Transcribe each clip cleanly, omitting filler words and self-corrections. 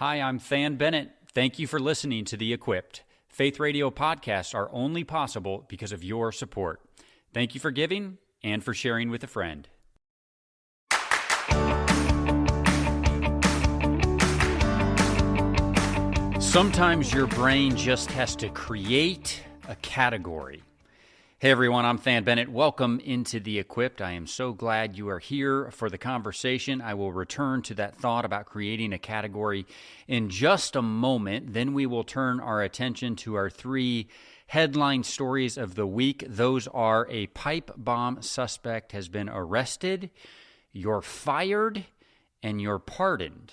Hi, I'm Thann Bennett. Thank you for listening to The Equipped. Faith Radio podcasts are only possible because of your support. Thank you for giving and for sharing with a friend. Sometimes your brain just has to create a category. Hey everyone, I'm Thann Bennett. Welcome into The Equipped. I am so glad you are here for the conversation. I will return to that thought about creating a category in just a moment. Then we will turn our attention to our three headline stories of the week. Those are: a pipe bomb suspect has been arrested, you're fired, and you're pardoned.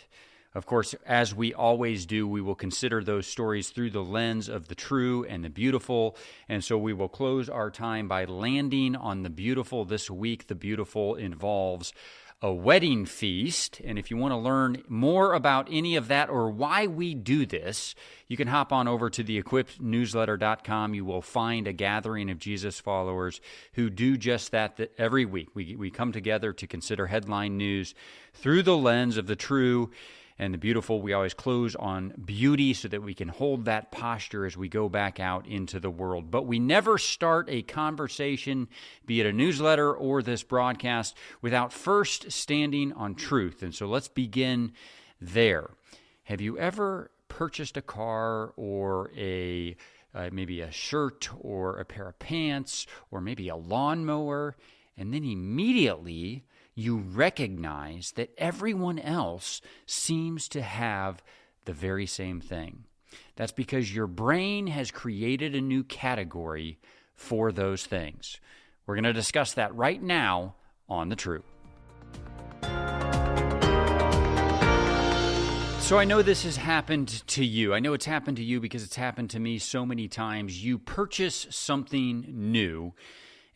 Of course, as we always do, we will consider those stories through the lens of the true and the beautiful. And so we will close our time by landing on the beautiful this week. The beautiful involves a wedding feast. And if you want to learn more about any of that or why we do this, you can hop on over to theequippednewsletter.com. You will find a gathering of Jesus followers who do just that every week. We come together to consider headline news through the lens of the true and the beautiful. We always close on beauty so that we can hold that posture as we go back out into the world. But we never start a conversation, be it a newsletter or this broadcast, without first standing on truth. And so let's begin there. Have you ever purchased a car or maybe a shirt or a pair of pants or maybe a lawnmower, and then immediately you recognize that everyone else seems to have the very same thing? That's because your brain has created a new category for those things. We're going to discuss that right now on The True. So I know this has happened to you. I know it's happened to you because it's happened to me so many times. You purchase something new,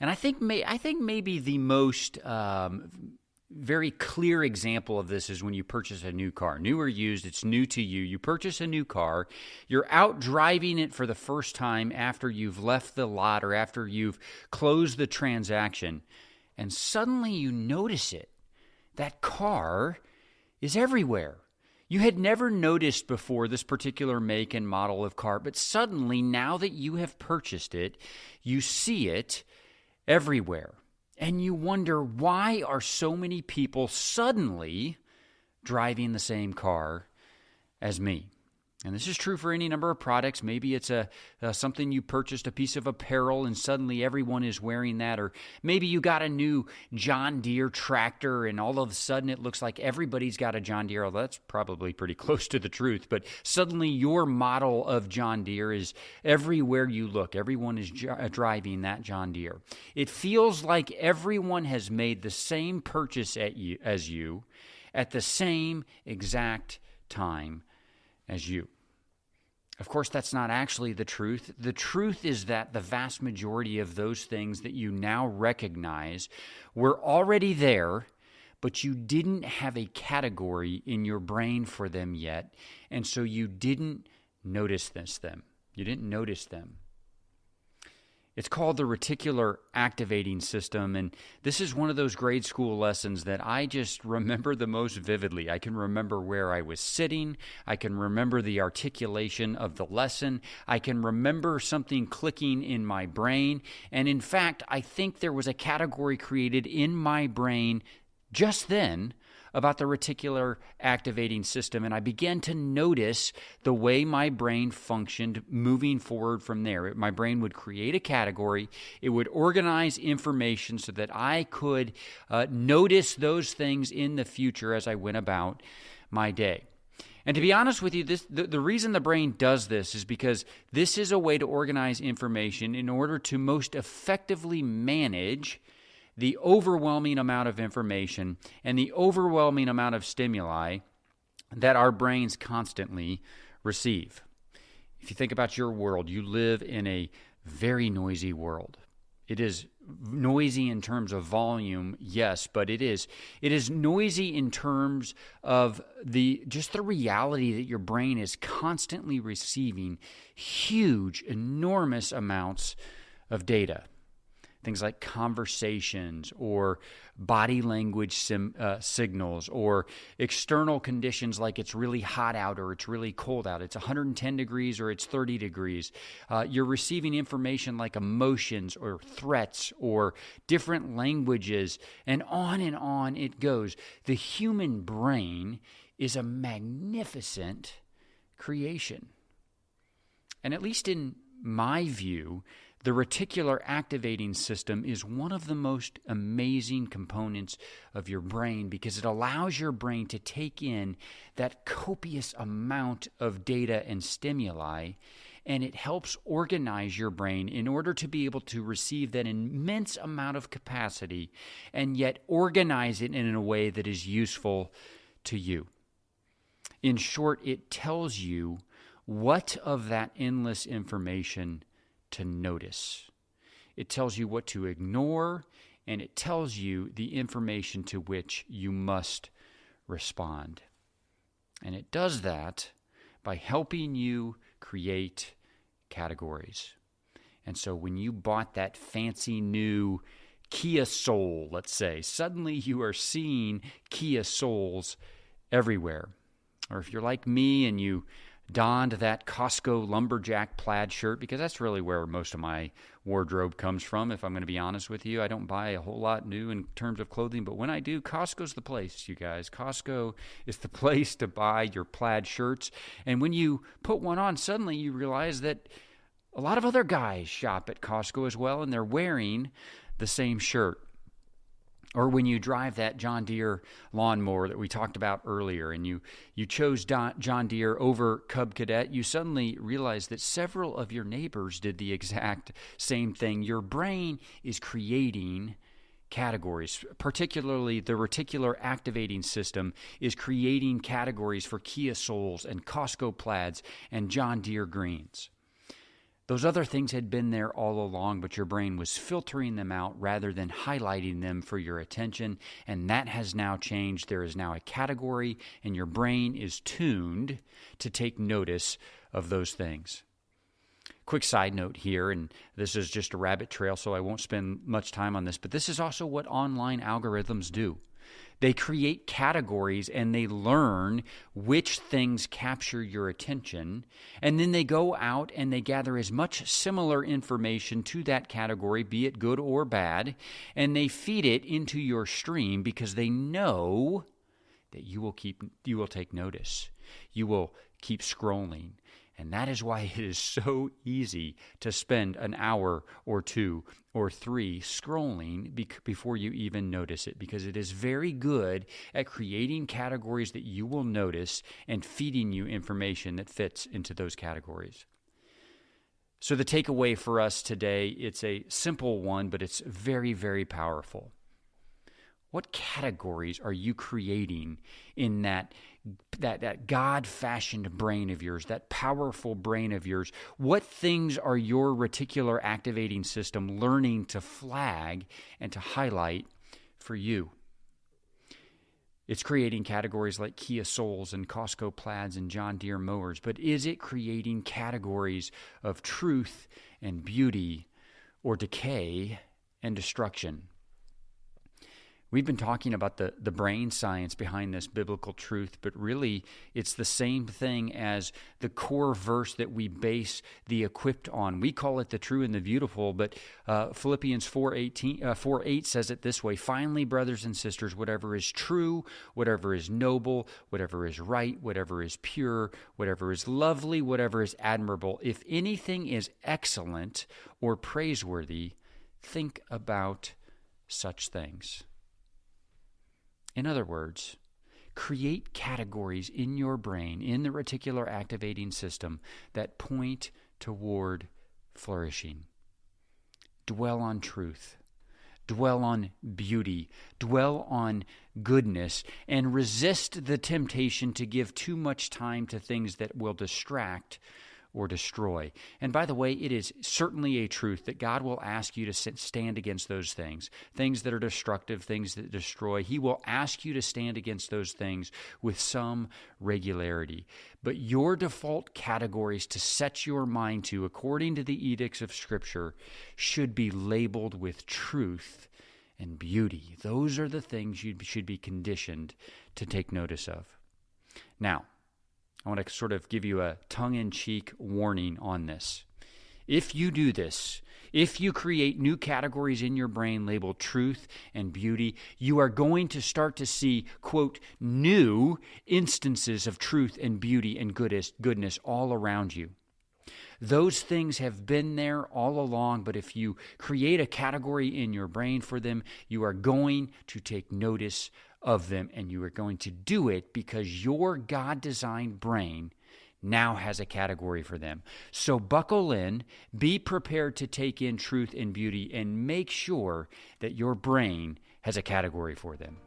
and I think maybe the most very clear example of this is when you purchase a new car. New or used, it's new to you. You purchase a new car. You're out driving it for the first time after you've left the lot or after you've closed the transaction, and suddenly you notice it. That car is everywhere. You had never noticed before this particular make and model of car, but suddenly, now that you have purchased it, you see it everywhere. And you wonder, why are so many people suddenly driving the same car as me? And this is true for any number of products. Maybe it's something you purchased, a piece of apparel, and suddenly everyone is wearing that. Or maybe you got a new John Deere tractor, and all of a sudden it looks like everybody's got a John Deere. Although that's probably pretty close to the truth. But suddenly your model of John Deere is everywhere you look. Everyone is driving that John Deere. It feels like everyone has made the same purchase as you at the same exact time as you. Of course, that's not actually the truth. The truth is that the vast majority of those things that you now recognize were already there, but you didn't have a category in your brain for them yet, and so you didn't notice them. You didn't notice them. It's called the Reticular Activating System, and this is one of those grade school lessons that I just remember the most vividly. I can remember where I was sitting. I can remember the articulation of the lesson. I can remember something clicking in my brain, and in fact, I think there was a category created in my brain just then about the reticular activating system, and I began to notice the way my brain functioned moving forward from there. My brain would create a category. It would organize information so that I could notice those things in the future as I went about my day. And to be honest with you, the reason the brain does this is because this is a way to organize information in order to most effectively manage the overwhelming amount of information and the overwhelming amount of stimuli that our brains constantly receive. If you think about your world, you live in a very noisy world. It is noisy in terms of volume, yes, but it is noisy in terms of the reality that your brain is constantly receiving huge, enormous amounts of data. things like conversations or body language signals or external conditions like it's really hot out or it's really cold out. It's 110 degrees or it's 30 degrees. You're receiving information like emotions or threats or different languages, and on it goes. The human brain is a magnificent creation. And at least in my view, the reticular activating system is one of the most amazing components of your brain because it allows your brain to take in that copious amount of data and stimuli, and it helps organize your brain in order to be able to receive that immense amount of capacity and yet organize it in a way that is useful to you. In short, it tells you what of that endless information to notice. It tells you what to ignore, and it tells you the information to which you must respond. And it does that by helping you create categories. And so when you bought that fancy new Kia Soul, let's say, suddenly you are seeing Kia Souls everywhere. Or if you're like me and you donned that Costco lumberjack plaid shirt, because that's really where most of my wardrobe comes from, if I'm going to be honest with you. I don't buy a whole lot new in terms of clothing, but when I do, Costco's the place, you guys. Costco is the place to buy your plaid shirts. And when you put one on, suddenly you realize that a lot of other guys shop at Costco as well, and they're wearing the same shirt. Or when you drive that John Deere lawnmower that we talked about earlier and you chose John Deere over Cub Cadet, you suddenly realize that several of your neighbors did the exact same thing. Your brain is creating categories, particularly the reticular activating system is creating categories for Kia Souls and Costco plaids and John Deere greens. Those other things had been there all along, but your brain was filtering them out rather than highlighting them for your attention, and that has now changed. There is now a category, and your brain is tuned to take notice of those things. Quick side note here, and this is just a rabbit trail, so I won't spend much time on this, but this is also what online algorithms do. They create categories and they learn which things capture your attention, and then they go out and they gather as much similar information to that category, be it good or bad, and they feed it into your stream because they know that you will take notice. You will keep scrolling. And that is why it is so easy to spend an hour or two or three scrolling before you even notice it, because it is very good at creating categories that you will notice and feeding you information that fits into those categories. So the takeaway for us today, it's a simple one, but it's very, very powerful. What categories are you creating in that God-fashioned brain of yours, that powerful brain of yours? What things are your reticular activating system learning to flag and to highlight for you? It's creating categories like Kia Souls and Costco plaids and John Deere mowers, but is it creating categories of truth and beauty or decay and destruction? We've been talking about the brain science behind this biblical truth, but really it's the same thing as the core verse that we base the equipped on. We call it the true and the beautiful, but Philippians 4:8 says it this way: "Finally, brothers and sisters, whatever is true, whatever is noble, whatever is right, whatever is pure, whatever is lovely, whatever is admirable, if anything is excellent or praiseworthy, think about such things." In other words, create categories in your brain, in the reticular activating system, that point toward flourishing. Dwell on truth. Dwell on beauty. Dwell on goodness. And resist the temptation to give too much time to things that will distract or destroy. And by the way, it is certainly a truth that God will ask you to stand against those things that are destructive, things that destroy. He will ask you to stand against those things with some regularity. But your default categories to set your mind to, according to the edicts of Scripture, should be labeled with truth and beauty. Those are the things you should be conditioned to take notice of. Now, I want to sort of give you a tongue-in-cheek warning on this. If you do this, if you create new categories in your brain labeled truth and beauty, you are going to start to see, quote, new instances of truth and beauty and goodness all around you. Those things have been there all along, but if you create a category in your brain for them, you are going to take notice of them, and you are going to do it because your God-designed brain now has a category for them. So buckle in, be prepared to take in truth and beauty, and make sure that your brain has a category for them.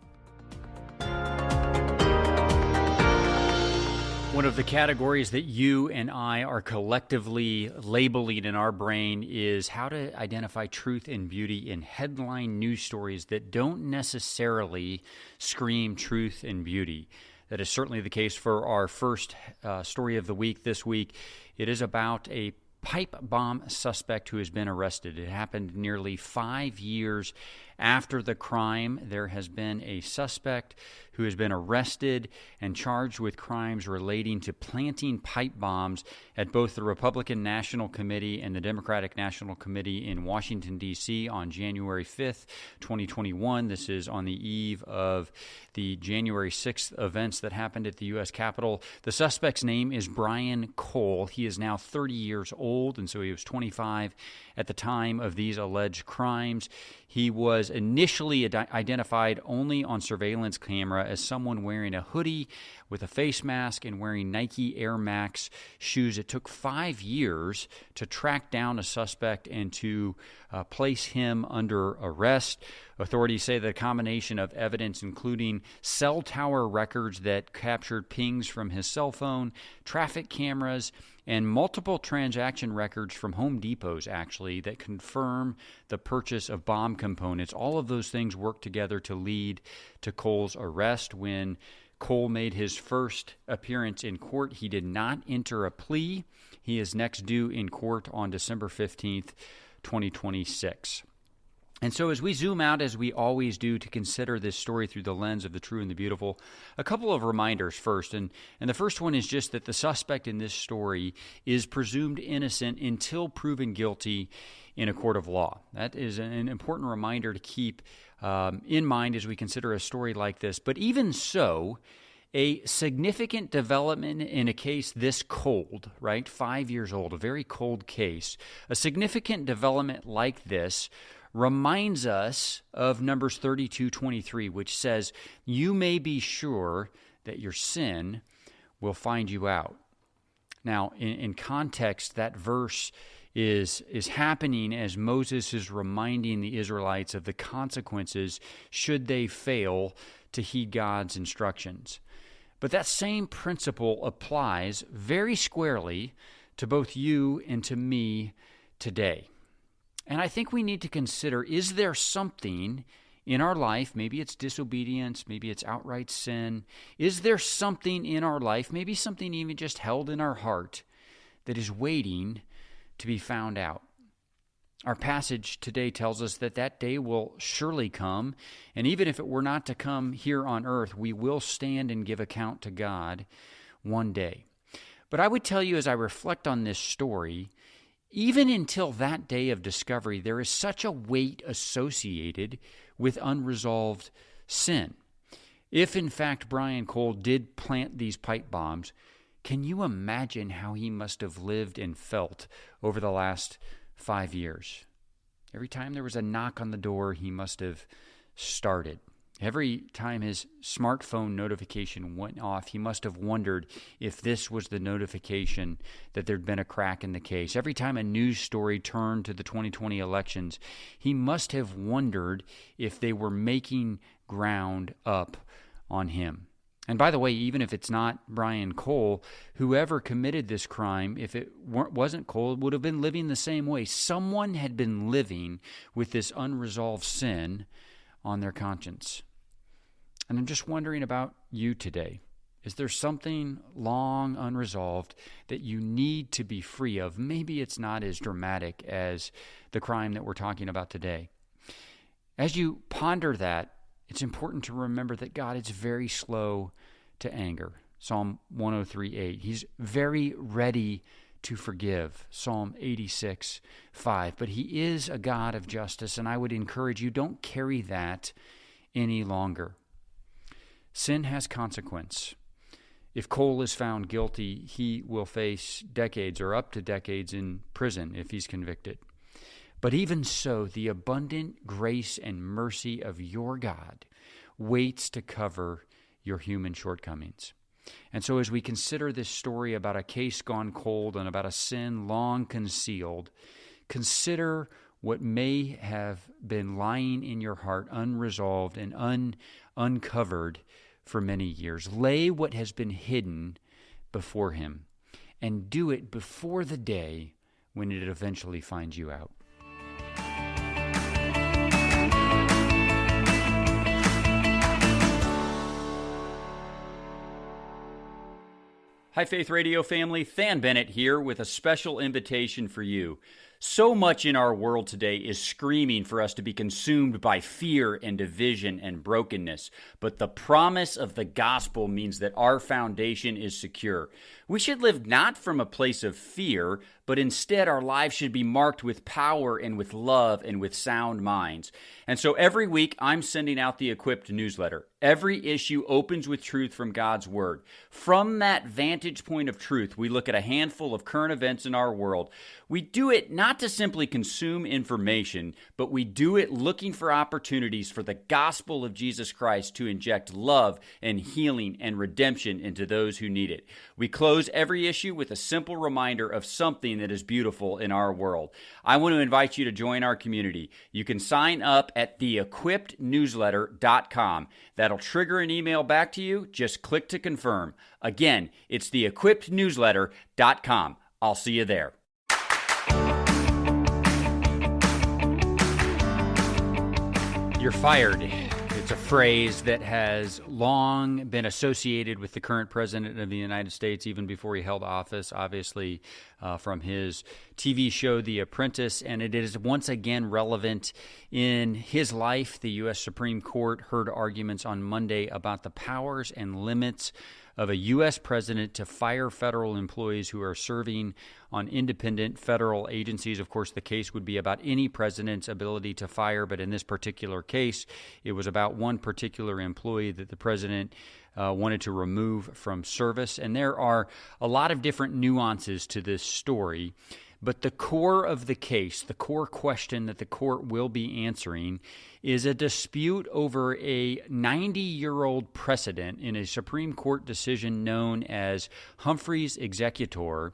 One of the categories that you and I are collectively labeling in our brain is how to identify truth and beauty in headline news stories that don't necessarily scream truth and beauty. That is certainly the case for our first story of the week this week. It is about a pipe bomb suspect who has been arrested. It happened nearly 5 years after the crime. There has been a suspect who has been arrested and charged with crimes relating to planting pipe bombs at both the Republican National Committee and the Democratic National Committee in Washington, D.C. on January 5th, 2021. This is on the eve of the January 6th events that happened at the U.S. Capitol. The suspect's name is Brian Cole. He is now 30 years old, and so he was 25 at the time of these alleged crimes. He was initially identified only on surveillance camera as someone wearing a hoodie with a face mask and wearing Nike Air Max shoes. It took 5 years to track down a suspect and to place him under arrest. Authorities say that a combination of evidence, including cell tower records that captured pings from his cell phone, traffic cameras, and multiple transaction records from Home Depots, actually, that confirm the purchase of bomb components. All of those things work together to lead to Cole's arrest. When Cole made his first appearance in court, he did not enter a plea. He is next due in court on December 15th, 2026. And so as we zoom out, as we always do, to consider this story through the lens of the true and the beautiful, a couple of reminders first. And the first one is just that the suspect in this story is presumed innocent until proven guilty in a court of law. That is an important reminder to keep in mind as we consider a story like this. But even so, a significant development in a case this cold, right, 5 years old, a very cold case, a significant development like this reminds us of Numbers 32:23, which says, "You may be sure that your sin will find you out." Now, in context, that verse is happening as Moses is reminding the Israelites of the consequences should they fail to heed God's instructions. But that same principle applies very squarely to both you and to me today. And I think we need to consider, is there something in our life, maybe it's disobedience, maybe it's outright sin, is there something in our life, maybe something even just held in our heart, that is waiting to be found out? Our passage today tells us that that day will surely come, and even if it were not to come here on earth, we will stand and give account to God one day. But I would tell you, as I reflect on this story, even until that day of discovery, there is such a weight associated with unresolved sin. If, in fact, Brian Cole did plant these pipe bombs, can you imagine how he must have lived and felt over the last 5 years? Every time there was a knock on the door, he must have started. Every time his smartphone notification went off, he must have wondered if this was the notification that there'd been a crack in the case. Every time a news story turned to the 2020 elections, he must have wondered if they were making ground up on him. And by the way, even if it's not Brian Cole, whoever committed this crime, if it wasn't Cole, would have been living the same way. Someone had been living with this unresolved sin on their conscience. And I'm just wondering about you today. Is there something long unresolved that you need to be free of? Maybe it's not as dramatic as the crime that we're talking about today. As you ponder that, it's important to remember that God is very slow to anger. Psalm 103:8. He's very ready to forgive. Psalm 86:5. But he is a God of justice, and I would encourage you, don't carry that any longer. Sin has consequence. If Cole is found guilty, he will face decades or up to decades in prison if he's convicted. But even so, the abundant grace and mercy of your God waits to cover your human shortcomings. And so as we consider this story about a case gone cold and about a sin long concealed, consider what may have been lying in your heart unresolved and uncovered for many years. Lay what has been hidden before him, and do it before the day when it eventually finds you out. Hi, Faith Radio family. Thann Bennett here with a special invitation for you. So much in our world today is screaming for us to be consumed by fear and division and brokenness. But the promise of the gospel means that our foundation is secure. We should live not from a place of fear, but instead our lives should be marked with power and with love and with sound minds. And so every week I'm sending out the Equipped newsletter. Every issue opens with truth from God's Word. From that vantage point of truth, we look at a handful of current events in our world. We do it not to simply consume information, but we do it looking for opportunities for the gospel of Jesus Christ to inject love and healing and redemption into those who need it. We close every issue with a simple reminder of something that is beautiful in our world. I want to invite you to join our community. You can sign up at theequippednewsletter.com. That'll trigger an email back to you. Just click to confirm. Again, it's theequippednewsletter.com. I'll see you there. You're fired. It's a phrase that has long been associated with the current president of the United States, even before he held office, obviously from his TV show, The Apprentice, and it is once again relevant in his life. The U.S. Supreme Court heard arguments on Monday about the powers and limits of a U.S. president to fire federal employees who are serving on independent federal agencies. Of course, the case would be about any president's ability to fire, but in this particular case, it was about one particular employee that the president wanted to remove from service. And there are a lot of different nuances to this story, but the core of the case, the core question that the court will be answering, is a dispute over a 90-year-old precedent in a Supreme Court decision known as Humphrey's Executor.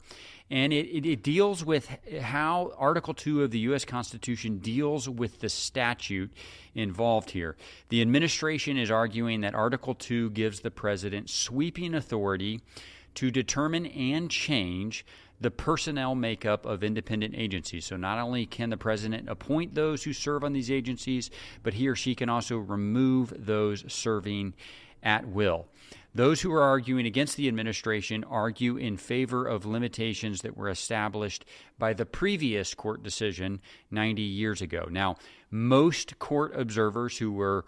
And it deals with how Article 2 of the U.S. Constitution deals with the statute involved here. The administration is arguing that Article 2 gives the president sweeping authority to determine and change the personnel makeup of independent agencies. So not only can the president appoint those who serve on these agencies, but he or she can also remove those serving at will. Those who are arguing against the administration argue in favor of limitations that were established by the previous court decision 90 years ago. Now, most court observers who were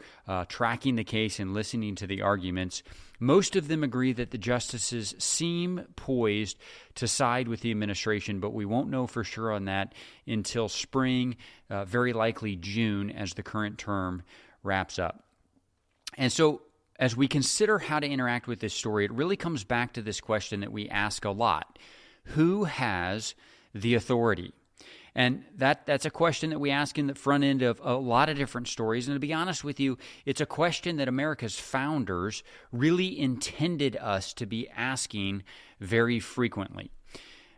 tracking the case and listening to the arguments, most of them agree that the justices seem poised to side with the administration, but we won't know for sure on that until spring, very likely June, as the current term wraps up. And so, as we consider how to interact with this story, it really comes back to this question that we ask a lot. Who has the authority? And that's a question that we ask in the front end of a lot of different stories. And to be honest with you, it's a question that America's founders really intended us to be asking very frequently.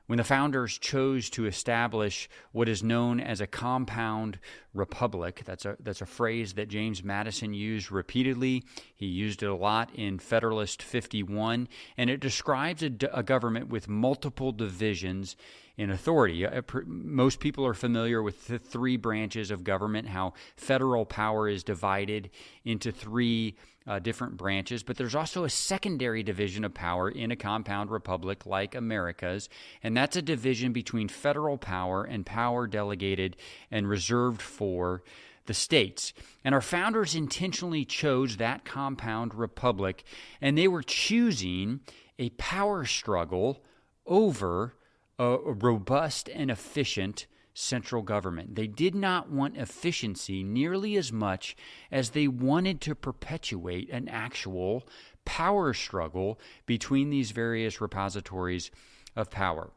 When the founders chose to establish what is known as a compound republic. That's a phrase that James Madison used repeatedly. He used it a lot in Federalist 51, and it describes a government with multiple divisions in authority. Most people are familiar with the three branches of government, how federal power is divided into three different branches, but there's also a secondary division of power in a compound republic like America's, and that's a division between federal power and power delegated and reserved for the states. And our founders intentionally chose that compound republic, and they were choosing a power struggle over a robust and efficient central government. They did not want efficiency nearly as much as they wanted to perpetuate an actual power struggle between these various repositories of power.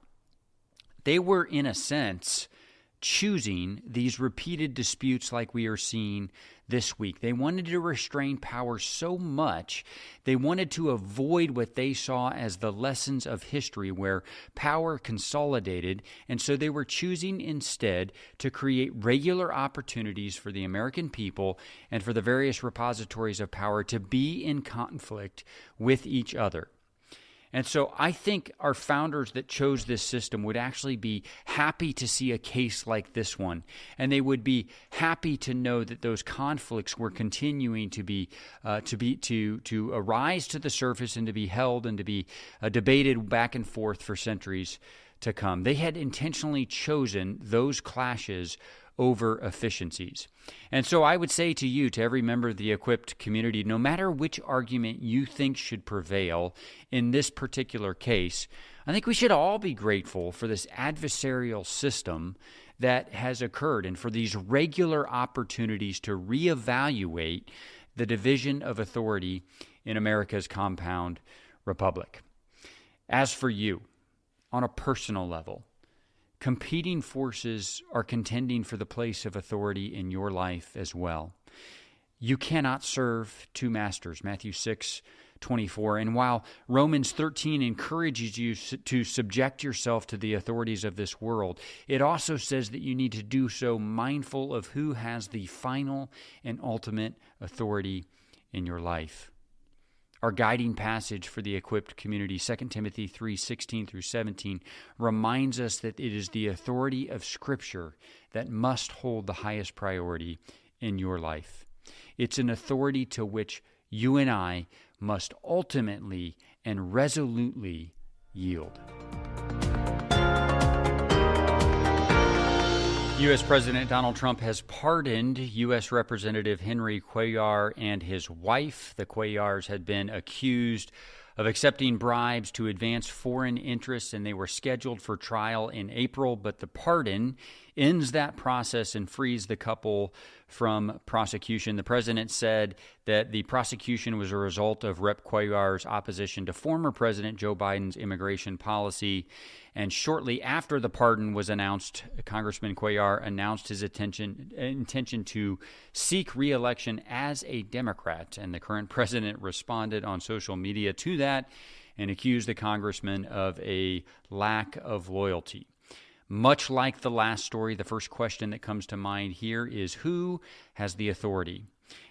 They were, in a sense, choosing these repeated disputes like we are seeing this week. They wanted to restrain power so much, they wanted to avoid what they saw as the lessons of history where power consolidated, and so they were choosing instead to create regular opportunities for the American people and for the various repositories of power to be in conflict with each other. And so I think our founders that chose this system would actually be happy to see a case like this one, and they would be happy to know that those conflicts were continuing to arise to the surface and to be held and to be debated back and forth for centuries to come. They had intentionally chosen those clashes over efficiencies. And so I would say to you, to every member of the Equipped community, no matter which argument you think should prevail in this particular case, I think we should all be grateful for this adversarial system that has occurred and for these regular opportunities to reevaluate the division of authority in America's compound republic. As for you, on a personal level, competing forces are contending for the place of authority in your life as well. You cannot serve two masters, Matthew 6:24. And while Romans 13 encourages you to subject yourself to the authorities of this world, it also says that you need to do so mindful of who has the final and ultimate authority in your life. Our guiding passage for the Equipped community, 2 Timothy 3:16 through 17, reminds us that it is the authority of Scripture that must hold the highest priority in your life. It's an authority to which you and I must ultimately and resolutely yield. U.S. President Donald Trump has pardoned U.S. Representative Henry Cuellar and his wife. The Cuellars had been accused of accepting bribes to advance foreign interests, and they were scheduled for trial in April, but the pardon ends that process and frees the couple from prosecution. The president said that the prosecution was a result of Rep. Cuellar's opposition to former President Joe Biden's immigration policy. And shortly after the pardon was announced, Congressman Cuellar announced his intention to seek re-election as a Democrat. And the current president responded on social media to that and accused the congressman of a lack of loyalty. Much like the last story, the first question that comes to mind here is who has the authority?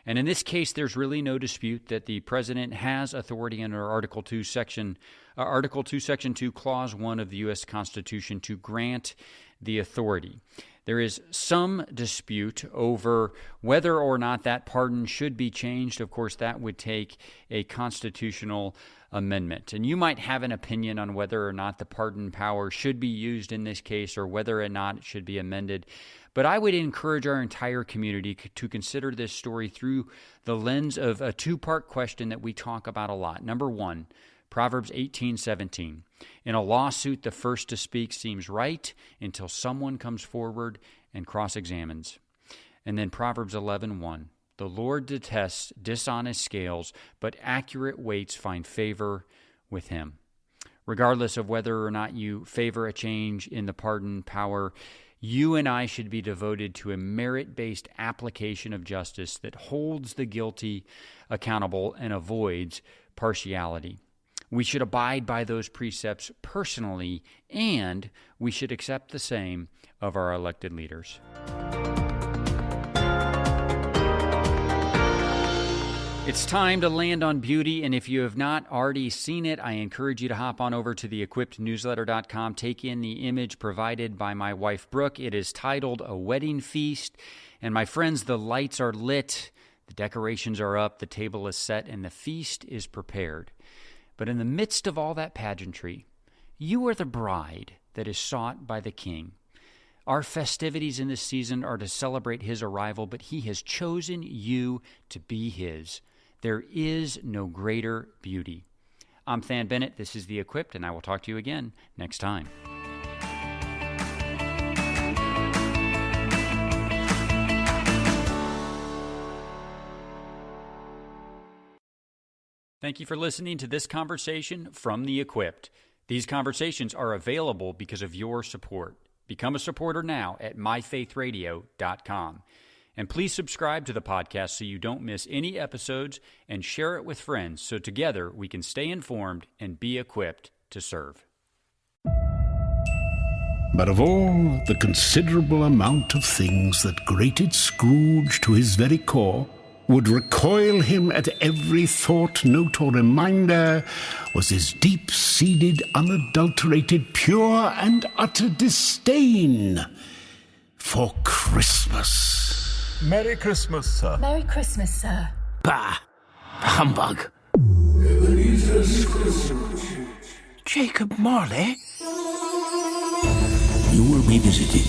And in this case, there's really no dispute that the president has authority under Article 2, Section 2, Clause 1 of the U.S. Constitution to grant the authority. There is some dispute over whether or not that pardon should be changed. Of course, that would take a constitutional amendment. And you might have an opinion on whether or not the pardon power should be used in this case or whether or not it should be amended. But I would encourage our entire community to consider this story through the lens of a two-part question that we talk about a lot. Number one, Proverbs 18:17. In a lawsuit, the first to speak seems right until someone comes forward and cross-examines. And then Proverbs 11:1. The Lord detests dishonest scales, but accurate weights find favor with him. Regardless of whether or not you favor a change in the pardon power, you and I should be devoted to a merit-based application of justice that holds the guilty accountable and avoids partiality. We should abide by those precepts personally, and we should accept the same of our elected leaders. It's time to land on beauty, and if you have not already seen it, I encourage you to hop on over to theequippednewsletter.com, take in the image provided by my wife, Brooke. It is titled A Wedding Feast, and my friends, the lights are lit, the decorations are up, the table is set, and the feast is prepared. But in the midst of all that pageantry, you are the bride that is sought by the King. Our festivities in this season are to celebrate his arrival, but he has chosen you to be his. There is no greater beauty. I'm Thann Bennett. This is The Equipped, and I will talk to you again next time. Thank you for listening to this conversation from The Equipped. These conversations are available because of your support. Become a supporter now at myfaithradio.com. And please subscribe to the podcast so you don't miss any episodes, and share it with friends so together we can stay informed and be equipped to serve. But of all the considerable amount of things that grated Scrooge to his very core, would recoil him at every thought, note, or reminder, was his deep-seated, unadulterated, pure, and utter disdain for Christmas. Merry Christmas, sir. Merry Christmas, sir. Bah! Humbug! Jacob Marley? You will be visited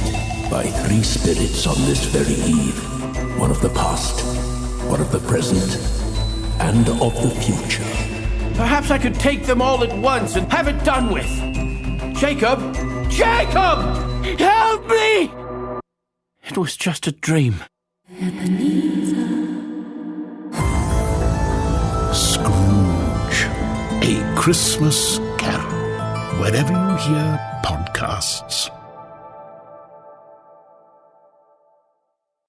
by three spirits on this very eve. One of the past, one of the present, and of the future. Perhaps I could take them all at once and have it done with. Jacob! Jacob! Help me! It was just a dream. Scrooge, A Christmas Carol, wherever you hear podcasts.